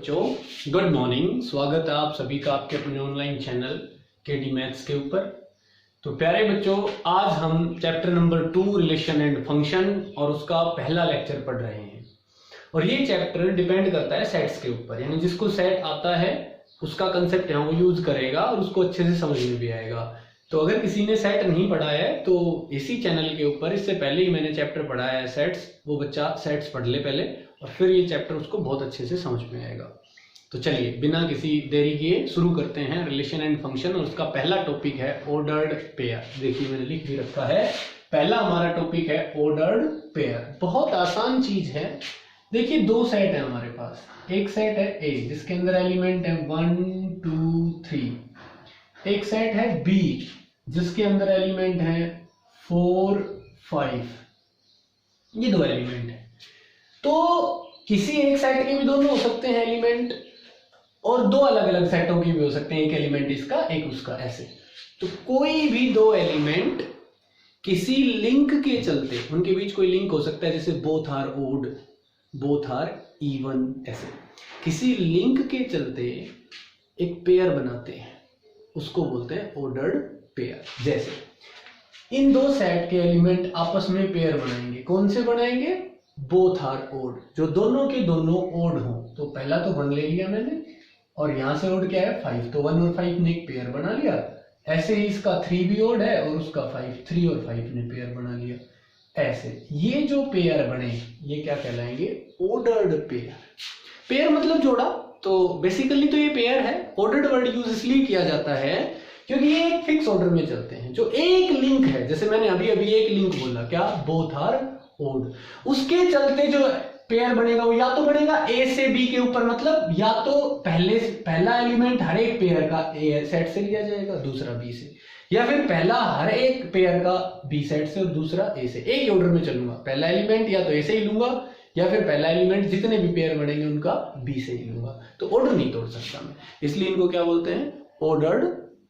बच्चों, good morning. स्वागत है आप सभी का आपके अपने ऑनलाइन चैनल केडी मैथ्स के ऊपर। तो प्यारे बच्चों, आज हम chapter number 2 relation and function और उसका पहला लेक्चर पढ़ रहे हैं। और ये चैप्टर डिपेंड करता है सेट्स के ऊपर, यानी जिसको सेट आता है उसका कंसेप्ट है वो यूज करेगा और उसको अच्छे से समझ में भी आएगा। तो अगर किसी ने सेट नहीं पढ़ा है तो इसी चैनल के ऊपर इससे पहले ही मैंने चैप्टर पढ़ाया है सेट्स, वो बच्चा सेट्स पढ़ ले पहले और फिर ये चैप्टर उसको बहुत अच्छे से समझ में आएगा। तो चलिए बिना किसी देरी किए शुरू करते हैं रिलेशन एंड फंक्शन। और उसका पहला टॉपिक है ऑर्डर्ड पेयर। देखिए मैंने लिख भी रखा है, पहला हमारा टॉपिक है ऑर्डर्ड पेयर। बहुत आसान चीज है। देखिए दो सेट है हमारे पास, एक सेट है ए जिसके अंदर एलिमेंट है 1 2 3, एक सेट है बी जिसके अंदर एलिमेंट है 4 5। ये दो एलिमेंट है। तो किसी एक सेट के भी दोनों हो सकते हैं एलिमेंट और दो अलग अलग सेटों के भी हो सकते हैं, एक एलिमेंट इसका एक उसका, ऐसे। तो कोई भी दो एलिमेंट किसी लिंक के चलते, उनके बीच कोई लिंक हो सकता है, जैसे both are odd, both are even, ऐसे किसी लिंक के चलते एक पेयर बनाते हैं, उसको बोलते हैं ऑर्डर्ड पेयर। जैसे इन दो सेट के एलिमेंट आपस में पेयर बनाएंगे, कौन से बनाएंगे? बोथ आर ओड, जो दोनों के दोनों ओड हो। तो पहला तो 1 ले लिया मैंने और यहां से ओड क्या है 5, तो 1 और 5 ने एक पेयर बना लिया। ऐसे ही इसका 3 भी ओड है और उसका 5, 3 और 5 ने पेयर बना लिया। ऐसे ये जो पेयर बने ये क्या कहलाएंगे? Ordered pair. पेयर मतलब जोड़ा। तो बेसिकली तो ये पेयर है। ऑर्डर्ड वर्ड यूज इसलिए किया जाता है क्योंकि ये एक फिक्स ऑर्डर में चलते हैं। जो एक लिंक है, जैसे मैंने अभी अभी एक लिंक बोला, क्या? बोथ आर ओड, उसके चलते जो पेयर बनेगा वो या तो बनेगा ए से बी के ऊपर, मतलब या तो पहला एलिमेंट हर एक पेयर का ए सेट से लिया जाएगा, दूसरा बी से, या फिर पहला हर एक पेयर का बी सेट से और दूसरा ए से। एक ही ऑर्डर में चलूंगा, पहला एलिमेंट या तो ए से ही लूंगा या फिर पहला एलिमेंट जितने भी पेयर बनेंगे उनका बी से ही लूंगा। तो ऑर्डर नहीं तोड़ सकता मैं, इसलिए इनको क्या बोलते हैं? Ordered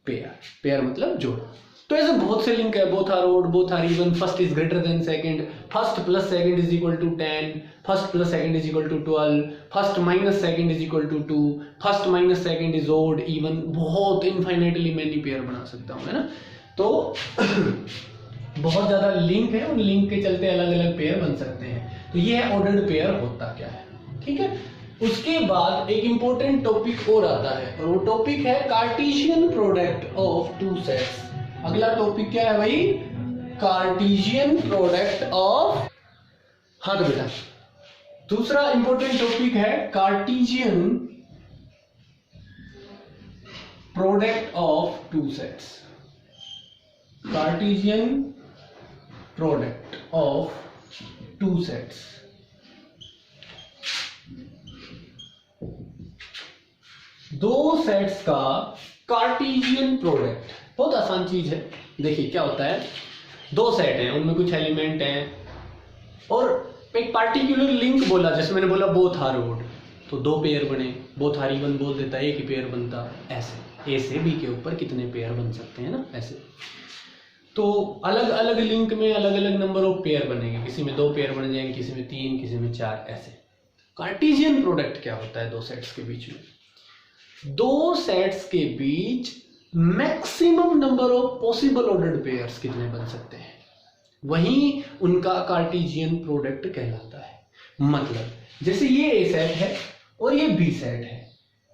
pair. पेयर मतलब जोड़ा। तो ऐसे बहुत से लिंक है, both are odd, both are even, first is greater than second, first plus second is equal to 10, first plus second is equal to 12, first minus second is equal to 2, first minus second is odd, even, बहुत infinitely many pair बना सकता हूं, है ना। तो बहुत ज्यादा link है, उन लिंक के चलते अलग अलग पेयर बन सकते हैं। तो ये है ऑर्डर्ड पेयर होता क्या है, ठीक है। उसके बाद एक इंपॉर्टेंट टॉपिक और आता है और वो टॉपिक है Cartesian product of two sets. अगला टॉपिक क्या है भाई? कार्टेशियन प्रोडक्ट ऑफ, हाँ तो बेटा दूसरा इंपॉर्टेंट टॉपिक है Cartesian product of two sets. Cartesian product of two sets. दो सेट्स का कार्टेशियन प्रोडक्ट बहुत आसान चीज है। देखिए क्या होता है, दो सेट हैं, उनमें कुछ एलिमेंट हैं और एक पार्टिकुलर लिंक बोला, जैसे मैंने बोला बोथ आर ओड, तो दो पेयर बने, बोथ आर इवन बोल देता है एक ही पेयर बनता। ऐसे ए से बी के ऊपर कितने पेयर बन सकते हैं ना, ऐसे। तो अलग अलग लिंक में अलग अलग नंबर ऑफ पेयर बनेंगे, किसी में 2 पेयर बन जाएंगे, किसी में 3, किसी में 4, ऐसे। कार्टेशियन प्रोडक्ट क्या होता है? दो सेट्स के बीच में, दो सेट्स के बीच maximum number of possible ordered pairs कितने बन सकते हैं, वही उनका कार्टेशियन प्रोडक्ट कहलाता है। मतलब जैसे ये ए सेट है और ये बी सेट है,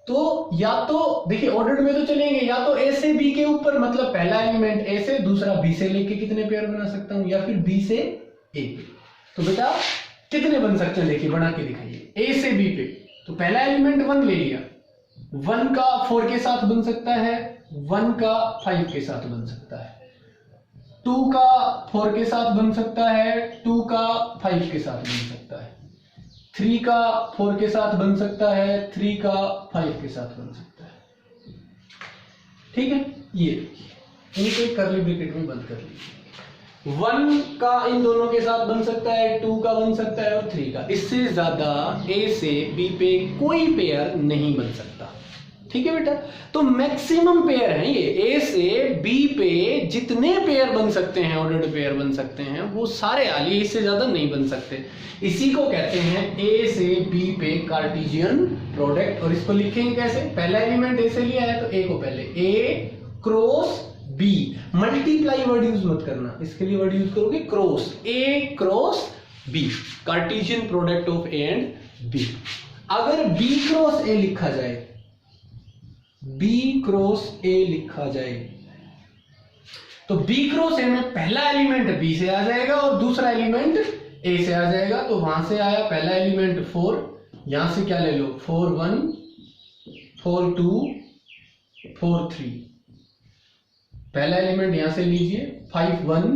तो या तो देखिए ऑर्डर्ड में तो चलेंगे, या तो ए से बी के ऊपर, मतलब पहला एलिमेंट ए से, दूसरा बी से लेके कितने पेयर बना सकता हूं, या फिर बी से ए पे। तो बेटा कितने बन सकते हैं? देखिए बना के दिखाइए। ए से बी पे तो पहला एलिमेंट 1 ले लिया, 1 का 4 के साथ बन सकता है, 1 का 5 के साथ बन सकता है, 2 का 4 के साथ बन सकता है, 2 का 5 के साथ बन सकता है, 3 का 4 के साथ बन सकता है, 3 का 5 के साथ बन सकता है, ठीक है। ये इनको कर्ली ब्रैकेट में बंद कर लीजिए। 1 का इन दोनों के साथ बन सकता है, 2 का बन सकता है और 3 का। इससे ज्यादा ए से बी पे कोई पेयर नहीं बन सकता, ठीक है बेटा। तो मैक्सिमम पेयर है ये, ए से बी पे जितने पेयर बन सकते हैं, ऑर्डर्ड पेयर बन सकते हैं, वो सारे आ लिए, इससे ज्यादा नहीं बन सकते। इसी को कहते हैं ए से बी पे कार्टेशियन प्रोडक्ट। और इसको लिखेंगे कैसे, पहला एलिमेंट ए से लिया है तो ए को पहले A cross B, multiply word use मत करना, इसके लिए वर्ड यूज करोगे cross, A cross B, Cartesian product of A and B. अगर बी क्रॉस ए लिखा जाए, बी क्रॉस ए लिखा जाए, तो बी क्रॉस ए में पहला एलिमेंट बी से आ जाएगा और दूसरा एलिमेंट ए से आ जाएगा। तो वहां से आया पहला एलिमेंट 4, यहां से क्या ले लो 4 1 4 2 4 3, पहला एलिमेंट यहां से लीजिए 5 1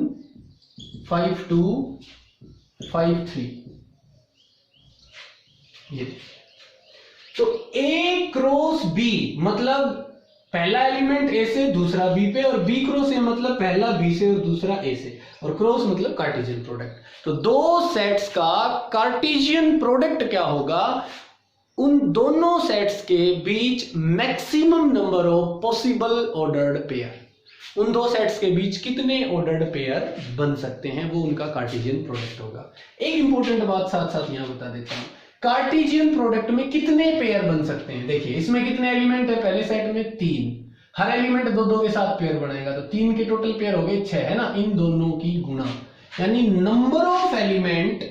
5 2 5 3, ये। तो ए क्रॉस बी मतलब पहला एलिमेंट ए से दूसरा बी पे, और बी क्रॉस ए मतलब पहला बी से और दूसरा ए से, और क्रॉस मतलब कार्टेशियन प्रोडक्ट। तो दो सेट्स का कार्टेशियन प्रोडक्ट क्या होगा, उन दोनों सेट्स के बीच maximum number of possible ordered pair, उन दो सेट्स के बीच कितने ऑर्डर्ड पेयर बन सकते हैं, वो उनका कार्टेशियन प्रोडक्ट होगा। एक इंपॉर्टेंट बात साथ साथ यहां बता देता हूं, कार्टेशियन प्रोडक्ट में कितने पेयर बन सकते हैं। देखिए इसमें कितने एलिमेंट है, पहले सेट में 3, हर एलिमेंट दो दो के साथ पेयर बनाएगा, तो 3 के टोटल पेयर हो गए 6, है ना, इन दोनों की गुणा, यानी number of element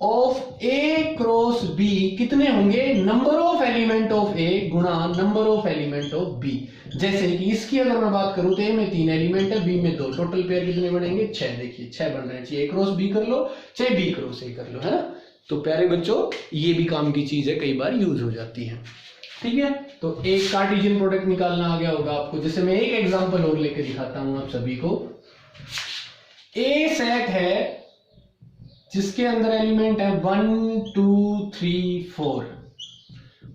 of A cross B कितने होंगे, number of element of A गुणा number of element of B. जैसे कि इसकी अगर मैं बात करूं तो ए में 3 एलिमेंट है, बी में 2, टोटल पेयर कितने बनेंगे 6, देखिए 6 बन रहे हैं, चाहे ए क्रॉस बी कर लो चाहे बी क्रॉस ए कर लो, है ना। तो प्यारे बच्चों ये भी काम की चीज है, कई बार यूज हो जाती है, ठीक है। तो एक कार्टेशियन प्रोडक्ट निकालना आ गया होगा आपको। जैसे मैं एक एग्जांपल और लेकर दिखाता हूं आप सभी को। ए सेट है जिसके अंदर एलिमेंट है 1 2 3 4,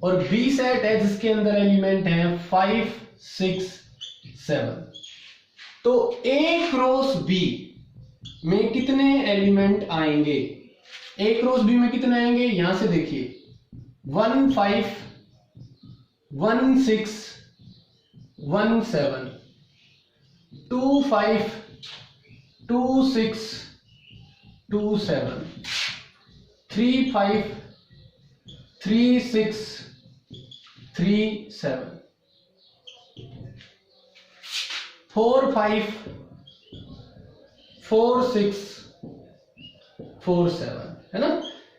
और बी सेट है जिसके अंदर एलिमेंट है 5 6 7। तो ए क्रॉस बी में कितने एलिमेंट आएंगे, ए क्रॉस बी में कितने आएंगे, यहां से देखिए 1 5 1 6 1 7 2 5 2 6 2 7 3 5 3 6 3 7 4 5 4 6 4 7, है ना।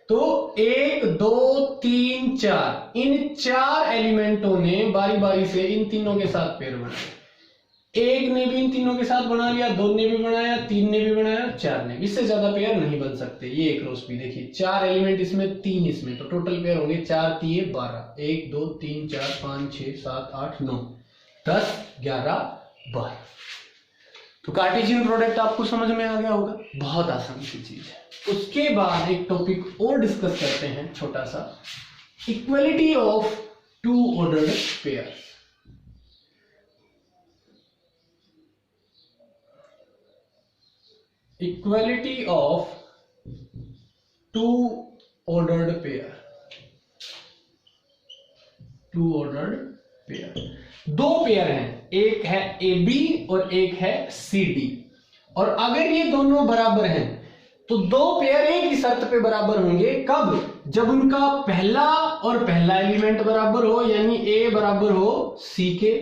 तो 1 2 3 4, इन 4 एलिमेंटों ने बारी बारी से इन तीनों के साथ पेयर बनाया। एक ने भी इन तीनों के साथ बना लिया, 2 ने भी बनाया, 3 ने भी बनाया, 4 ने, इससे ज्यादा पेयर नहीं बन सकते। ये एक क्रॉस बी देखिए 4 एलिमेंट इसमें 3 इसमें, तो टोटल पेयर होंगे 4 3 12, 1 2 3 4 5 6 7 8 9 10 11 12। तो कार्टेशियन प्रोडक्ट आपको समझ में आ गया होगा, बहुत आसान सी चीज है। उसके बाद एक टॉपिक और डिस्कस करते हैं छोटा सा, equality of two ordered pair. Equality of two ordered pair, two ordered pair, दो पेयर हैं, एक है ए बी और एक है सी डी, और अगर ये दोनों बराबर हैं तो दो पेयर एक ही शर्त पे बराबर होंगे, कब, जब उनका पहला और पहला एलिमेंट बराबर हो, यानी ए बराबर हो सी के,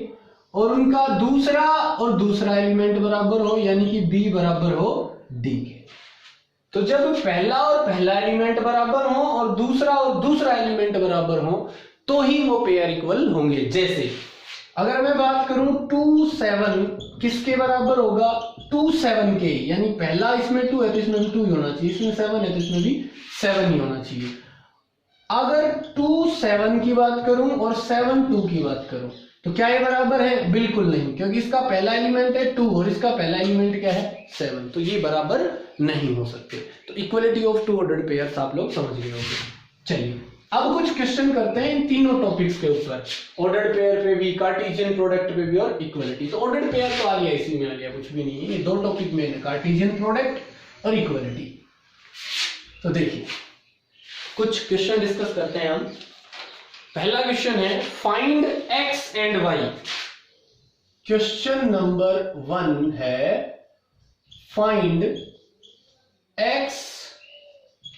और उनका दूसरा और दूसरा एलिमेंट बराबर हो, यानी कि बी बराबर हो डी के। तो जब पहला और पहला एलिमेंट बराबर हो और दूसरा एलिमेंट बराबर हो तो ही वो पेयर इक्वल होंगे। जैसे अगर मैं बात करूं 2 7 किसके बराबर होगा, 2 7 के, यानी पहला इसमें 2 है तो इसमें भी 2 ही होना चाहिए, इसमें 7 है तो इसमें भी 7 ही होना चाहिए। अगर 2 7 की बात करूं और 7 2 की बात करूं तो क्या ये बराबर है, बिल्कुल नहीं, क्योंकि इसका पहला एलिमेंट है 2 और इसका पहला एलिमेंट क्या है 7, तो ये बराबर नहीं हो सकते। तो equality of two ordered pairs आप लोग समझ गए होंगे। चलिए अब कुछ क्वेश्चन करते हैं इन तीनों टॉपिक्स के ऊपर, ऑर्डर्ड पेयर पे भी, कार्टेशियन प्रोडक्ट पे भी और इक्वलिटी। तो ऑर्डर्ड पेयर तो आ गया, इसी में आ गया, कुछ भी नहीं है, ये दो टॉपिक में है, कार्टेशियन प्रोडक्ट और इक्वलिटी। तो देखिए कुछ क्वेश्चन डिस्कस करते हैं हम। पहला क्वेश्चन है find x and y। Question number 1 है find x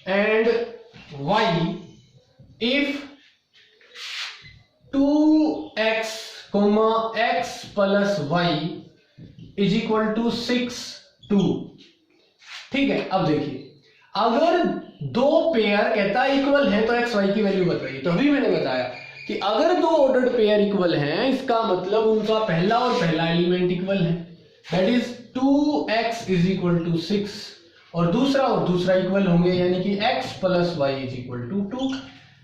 and y if 2x, x plus y is equal to 6 2। ठीक है, अब देखिए अगर दो पेयर कहता है इक्वल है तो एक्स वाई की वैल्यू बताइए। तो अभी मैंने बताया कि अगर दो ऑर्डर्ड पेयर इक्वल हैं इसका मतलब उनका पहला और पहला एलिमेंट इक्वल है, that is 2x is equal to 6 और दूसरा इक्वल होंगे, यानी कि x plus y is equal to 2।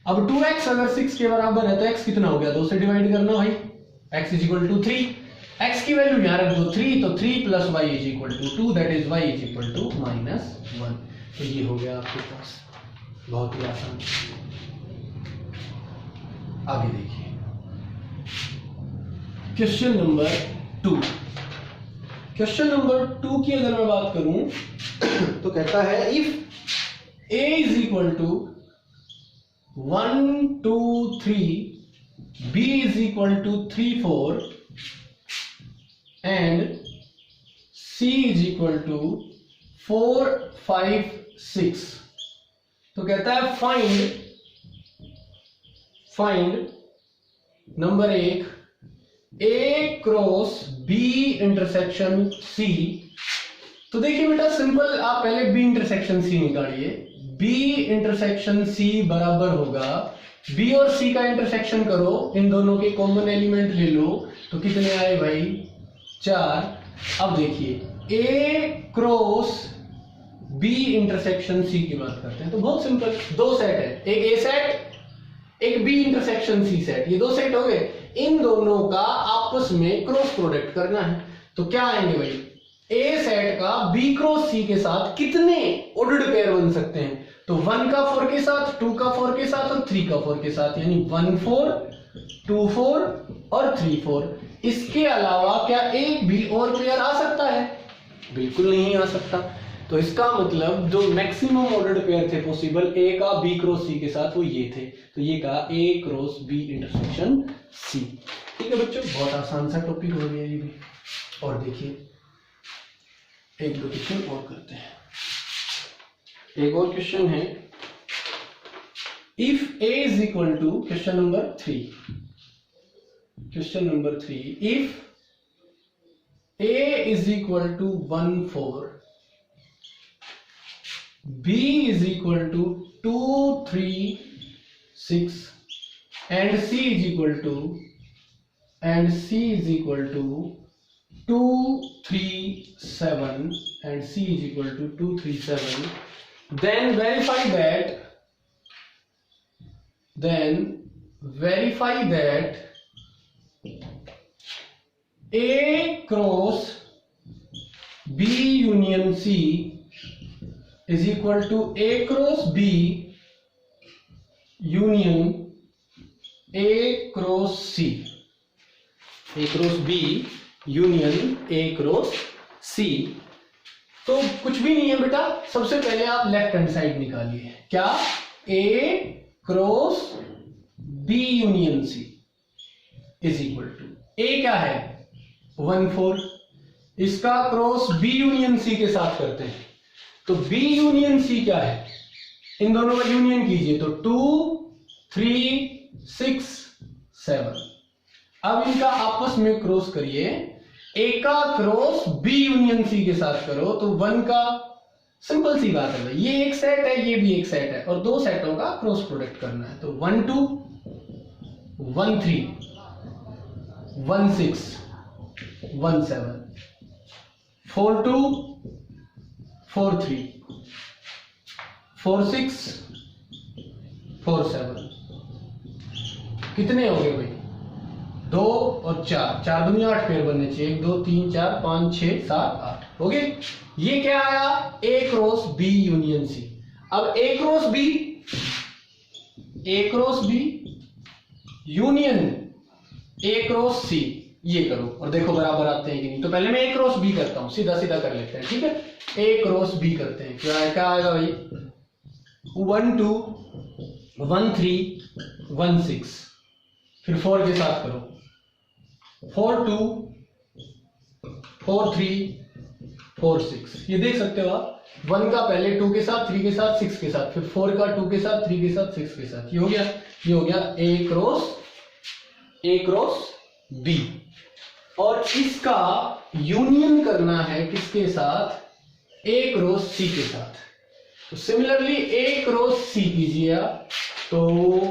अब 2x अगर 6 के बराबर है तो x कितना हो गया, 2 से डिवाइड करना भाई, x is equal to 3। x की वैल्यू यहां रख दो 3, तो 3 plus y is equal to 2, that is y is equal to -1। तो ये हो गया आपके पास, बहुत ही आसान। आगे देखिए क्वेश्चन नंबर 2। क्वेश्चन नंबर 2 की अगर मैं बात करूं तो कहता है if a is equal to 1 2 3, b is equal to 3 4 and c is equal to 4 5 6। तो कहता है find number 1 a cross b intersection c। तो देखिए बेटा सिंपल, आप पहले b इंटरसेक्शन c निकालिए। b इंटरसेक्शन c बराबर होगा b और c का इंटरसेक्शन करो, इन दोनों के कॉमन एलिमेंट ले लो, तो कितने आए भाई 4। अब देखिए a cross b intersection c की बात करते हैं तो बहुत सिंपल, दो सेट है, एक a सेट एक b इंटरसेक्शन c सेट, ये दो सेट हो गए, इन दोनों का आपस में क्रॉस प्रोडक्ट करना है। तो क्या आएंगे भाई, a सेट का b क्रॉस c के साथ कितने ऑर्डर्ड पेयर बन सकते हैं, तो 1 का 4 के साथ, 2 का 4 के साथ और 3 का 4 के साथ, यानी 1 4 2 4 और 3 4। इसके अलावा क्या एक भी और पेयर आ सकता है, बिल्कुल नहीं आ सकता। तो इसका मतलब जो मैक्सिमम ऑर्डर्ड पेयर थे पॉसिबल a का b क्रॉस c के साथ वो ये थे, तो ये कहा a cross b intersection c। ठीक है बच्चों, बहुत आसान सा टॉपिक हो गया ये भी। और देखिए एक दो क्वेश्चन और करते हैं। एक और क्वेश्चन है if a is equal to, question number 3, if a is equal to 1 4, b is equal to 2 3 6 and c is equal to 2 3 7 and c is equal to 2 3 7, then verify that a cross b union c is equal to a cross b union a cross c, a cross b union a cross c। तो कुछ भी नहीं है बेटा, सबसे पहले आप left hand side निकालिए, क्या a cross b union c is equal to, a क्या है 1 4, इसका क्रॉस b यूनियन c के साथ करते हैं, तो B यूनियन C क्या है, इन दोनों का यूनियन कीजिए तो 2 3 6 7। अब इनका आपस में क्रॉस करिए, A का क्रॉस B यूनियन C के साथ करो तो 1 का, सिंपल सी बात है भाई, ये एक सेट है ये भी एक सेट है और दो सेटों का क्रॉस प्रोडक्ट करना है, तो 1 2 1 3 1 6 1 7 4 2 4 3 4 6 4 7। कितने हो गए भाई, 2 और 4, 4 दुनिया 8 पेयर बनने चाहिए, 1 2 3 4 5 6 7 8 हो गए। ये क्या आया, a cross b union c। अब a cross b union a cross c, ये करो और देखो बराबर आते हैं कि नहीं। तो पहले मैं a क्रॉस b करता हूं, सीधा सीधा कर लेते हैं, ठीक है। a क्रॉस b करते हैं, क्या आएगा भाई, 1 2 1 3 1 6 फिर 4 के साथ करो, 4 2 4 3 4 6, ये देख सकते हो आप। 1 का पहले 2 के साथ, 3 के साथ, 6 के साथ, फिर 4 का 2 के साथ, 3 के साथ, 6 के साथ, ये हो गया। ये हो गया A क्रॉस B। और इसका यूनियन करना है किसके साथ? A क्रॉस C के साथ। तो सिमिलरली A क्रॉस C कीजिए आप, तो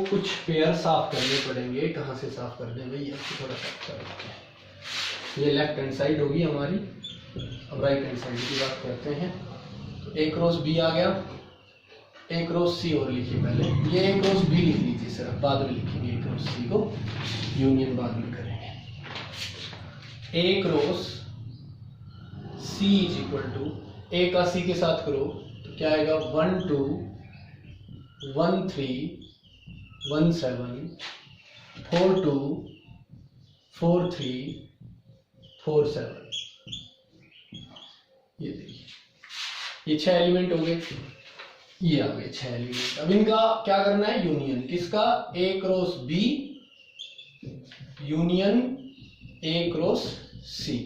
कुछ पेयर साफ करने पड़ेंगे। कहां से साफ कर दें भैया? थोड़ा साफ कर देते हैं। ये लेफ्ट हैंड साइड होगी हमारी, अब राइट हैंड साइड की बात करते हैं। तो A क्रॉस B आ गया, A क्रॉस C और लिखिए पहले, ये A क्रॉस B लिख लीजिए सर, बाद में लिखेंगे A क्रॉस C को, यूनियन बाद में करेंगे। A cross C is equal to, A का C के साथ करो तो क्या आएगा? 1 2 1 3 1 7 4 2 4 3 4 7। ये देखिए, ये 6 एलिमेंट हो गए, ये आ गए 6 एलिमेंट। अब इनका क्या करना है? यूनियन। किसका? A cross B union A cross C।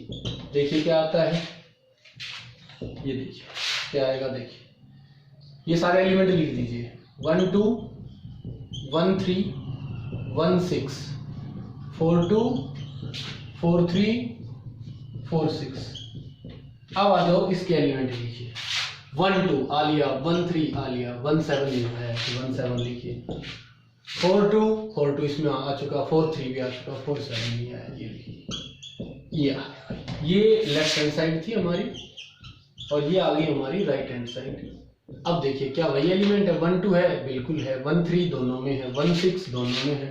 देखिए क्या आता है, ये देखिए क्या आएगा। देखिए ये सारे एलिमेंट लिख दीजिए, 1 2 1 3 1 6 4 2 4 3 4 6। अब आ जाओ इसके एलिमेंट लिखिए, 1 2 आ लिया, 1 3 आ लिया, 1 7 लिखा है तो 1 7 लिखिए, 4 2 इसमें आ चुका, 4 3 भी आ चुका, 4 7 नहीं आया, ये लिखिए। ये आ गया, ये लेफ्ट हैंड साइड थी हमारी और ये आ गई हमारी राइट हैंड साइड। अब देखिए क्या वही एलिमेंट है? 1 2 है, बिल्कुल है, 1 3 दोनों में है, 1 6 दोनों में है,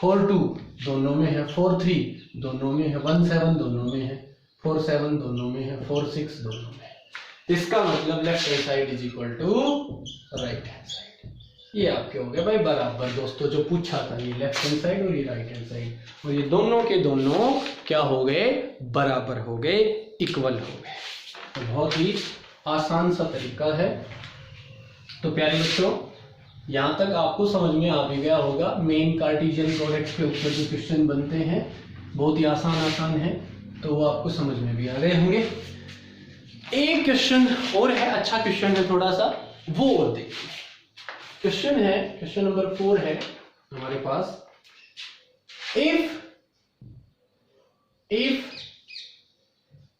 4 2 दोनों में है, 4 3 दोनों में है, 1 7 दोनों में है, 4 7 दोनों में है, 4 6 दोनों में है। इसका मतलब left hand side is equal to right hand side. ये आपके हो गए भाई बराबर। दोस्तों जो पूछा था, ये लेफ्ट हैंड साइड और ये राइट हैंड साइड, और ये दोनों के दोनों क्या हो गए? बराबर हो गए, इक्वल हो गए। तो बहुत ही आसान सा तरीका है। तो प्यारे बच्चों, यहां तक आपको समझ में आ भी गया होगा। मेन कार्टेशियन प्रोडक्ट के ऊपर जो क्वेश्चन बनते हैं बहुत ही आसान है, तो वो आपको समझ में भी आ गए होंगे। एक क्वेश्चन और है, अच्छा क्वेश्चन है थोड़ा सा, वो और देखिए। क्वेश्चन है, क्वेश्चन नंबर 4 है हमारे पास। If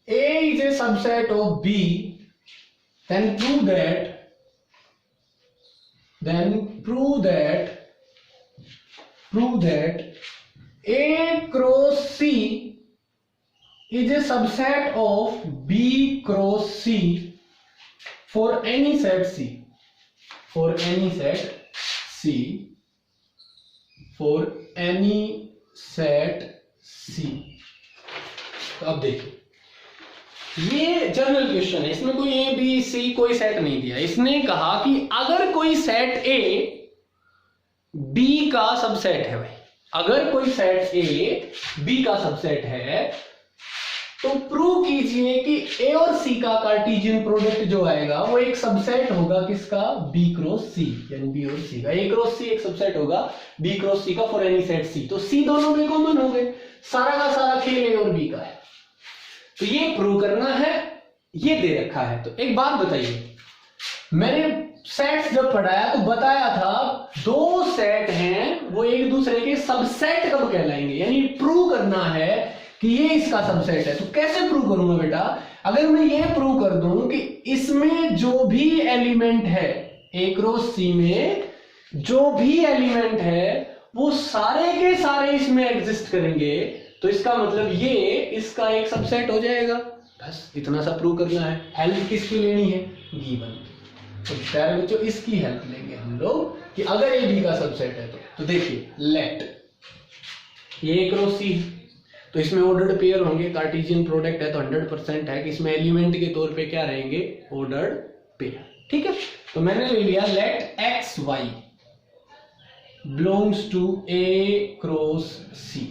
A is a subset of B, then prove that A cross C is a subset of B cross C for any set C. For any set C. तो अब देखिए, ये general question है, इसमें कोई A B C कोई set नहीं दिया। इसने कहा कि अगर कोई सेट A B का सबसेट है, भाई अगर कोई सेट A B का सबसेट है तो प्रूव कीजिए कि A और C का कार्टेशियन प्रोडक्ट जो आएगा वो एक सबसेट होगा किसका? B क्रॉस C, यानी B और C का। A क्रॉस C एक सबसेट होगा B क्रॉस C का फॉर एनी सेट C। तो C दोनों में कॉमन हो गए, सारा का सारा खेल A और B का है। तो ये प्रूव करना है, ये दे रखा है। तो एक बात बताइए, मैंने सेट्स जब पढ़ाया तो बताया था दो सेट हैं वो एक दूसरे के सबसेट कब कहलाएंगे, यानी प्रूव करना है कि ये इसका सबसेट है। तो कैसे प्रूव करूंगा बेटा? अगर मैं ये प्रूव कर दूं कि इसमें जो भी एलिमेंट है A क्रॉस C में जो भी एलिमेंट है वो सारे के सारे इसमें एग्जिस्ट करेंगे, तो इसका मतलब ये इसका एक सबसेट हो जाएगा। बस इतना सा प्रूव करना है। हेल्प किसकी लेनी है? गिवन। तो प्यारे बच्चों इसकी हेल्प लेंगे हम लोग कि अगर ए बी का सबसेट है तो देखिए लेट ए क्रॉस सी, तो इसमें ऑर्डर्ड पेयर होंगे, कार्टेशियन प्रोडक्ट है तो 100% है कि इसमें एलिमेंट के तौर पे क्या रहेंगे? Ordered pair. ठीक है, तो मैंने ले लिया let x y belongs to A cross C.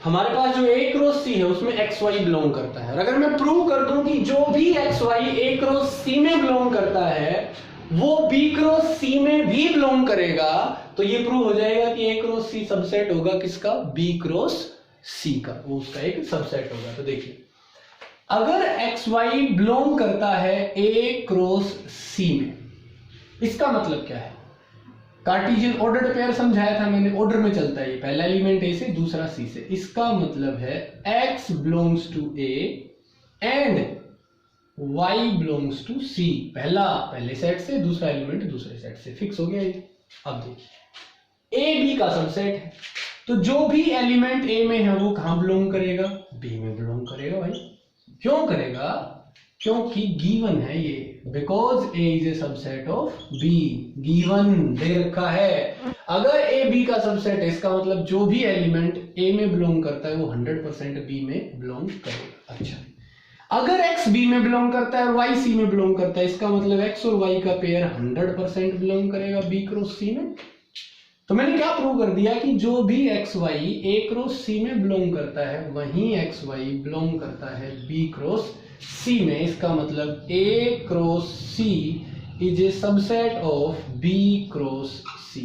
हमारे पास जो A क्रॉस C है उसमें XY बिलोंग करता है, और अगर मैं प्रूव कर दूं कि जो भी XY A क्रॉस C में बिलोंग करता है वो बी क्रॉस सी में भी बिलोंग करेगा, तो ये प्रूव हो जाएगा कि ए क्रॉस सी सबसेट होगा किसका, बी क्रॉस सी का, वो उसका एक सबसेट होगा। तो देखिए अगर एक्स वाई बिलोंग करता है ए क्रॉस सी में, इसका मतलब क्या है, कार्टेशियन ऑर्डर्ड पेयर समझाया था मैंने, ऑर्डर में चलता है, पहला एलिमेंट ए से दूसरा सी से, इसका मतलब है x belongs to A and y belongs to C, पहला पहले सेट से, दूसरा एलिमेंट दूसरे सेट से, फिक्स हो गया ये। अब देखिए ए बी का सबसेट है, तो जो भी एलिमेंट ए में है वो कहां बिलोंग करेगा, बी में बिलोंग करेगा भाई। क्यों करेगा, क्योंकि गिवन है ये, because A is a subset of B, given दे रखा है। अगर ए बी का सबसेट है, इसका मतलब जो भी एलिमेंट ए में बिलोंग करता है वो 100% बी में बिलोंग करेगा। अच्छा, अगर x b में बिलोंग करता है और y c में बिलोंग करता है, इसका मतलब x और y का पेयर 100% बिलोंग करेगा b क्रॉस c में। तो मैंने क्या प्रूव कर दिया कि जो भी x y a cross c में बिलोंग करता है वहीं x y बिलोंग करता है b क्रॉस c में। इसका मतलब a cross c is a subset of b cross c,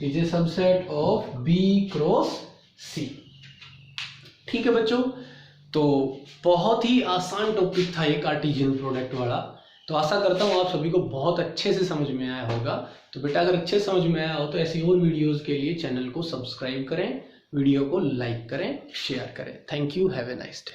is a subset of b cross c। ठीक है बच्चों, तो बहुत ही आसान टॉपिक था ये कार्टेशियन प्रोडक्ट वाला। तो आशा करता हूँ आप सभी को बहुत अच्छे से समझ में आया होगा। तो बेटा अगर अच्छे से समझ में आया हो तो ऐसी और वीडियोस के लिए चैनल को सब्सक्राइब करें, वीडियो को लाइक करें, शेयर करें। Thank you, have a nice day.